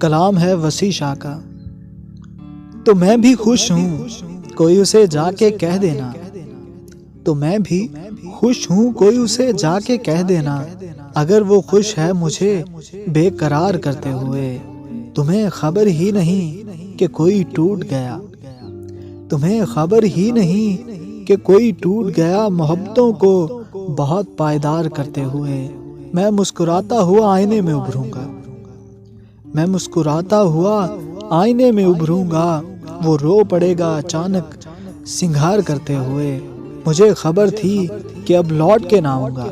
کلام ہے وسیع شاہ کا۔ تو میں بھی خوش ہوں، کوئی اسے جا کے کہہ دینا۔ تو میں بھی خوش ہوں، کوئی اسے جا کے کہہ دینا۔ اگر وہ خوش ہے مجھے بے قرار کرتے ہوئے۔ تمہیں خبر ہی نہیں کہ کوئی ٹوٹ گیا، تمہیں خبر ہی نہیں کہ کوئی ٹوٹ گیا، محبتوں کو بہت پائیدار کرتے ہوئے۔ میں مسکراتا ہوا آئینے میں ابھروں گا، میں مسکراتا ہوا آئینے میں ابھروں گا، وہ رو پڑے گا اچانک سنگھار کرتے ہوئے۔ مجھے خبر تھی کہ اب لوٹ کے نہ آؤں گا،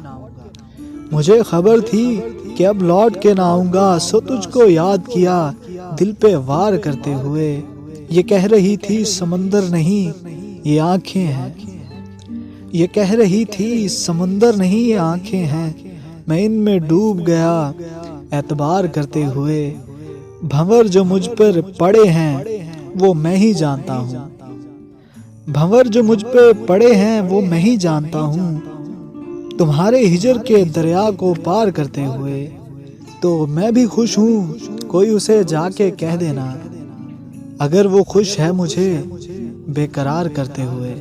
مجھے خبر تھی کہ اب لوٹ کے نہ آؤں گا، سو تجھ کو یاد کیا دل پہ وار کرتے ہوئے۔ یہ کہہ رہی تھی سمندر نہیں یہ آنکھیں ہیں، یہ کہہ رہی تھی سمندر نہیں یہ آنکھیں ہیں، میں ان میں ڈوب گیا اعتبار کرتے ہوئے۔ بھنور جو مجھ پر پڑے ہیں وہ میں ہی جانتا ہوں، بھنور جو مجھ پہ پڑے ہیں وہ میں ہی جانتا ہوں، تمہارے ہجر کے دریا کو پار کرتے ہوئے۔ تو میں بھی خوش ہوں، کوئی اسے جا کے کہہ دینا، اگر وہ خوش ہے مجھے بے قرار کرتے ہوئے۔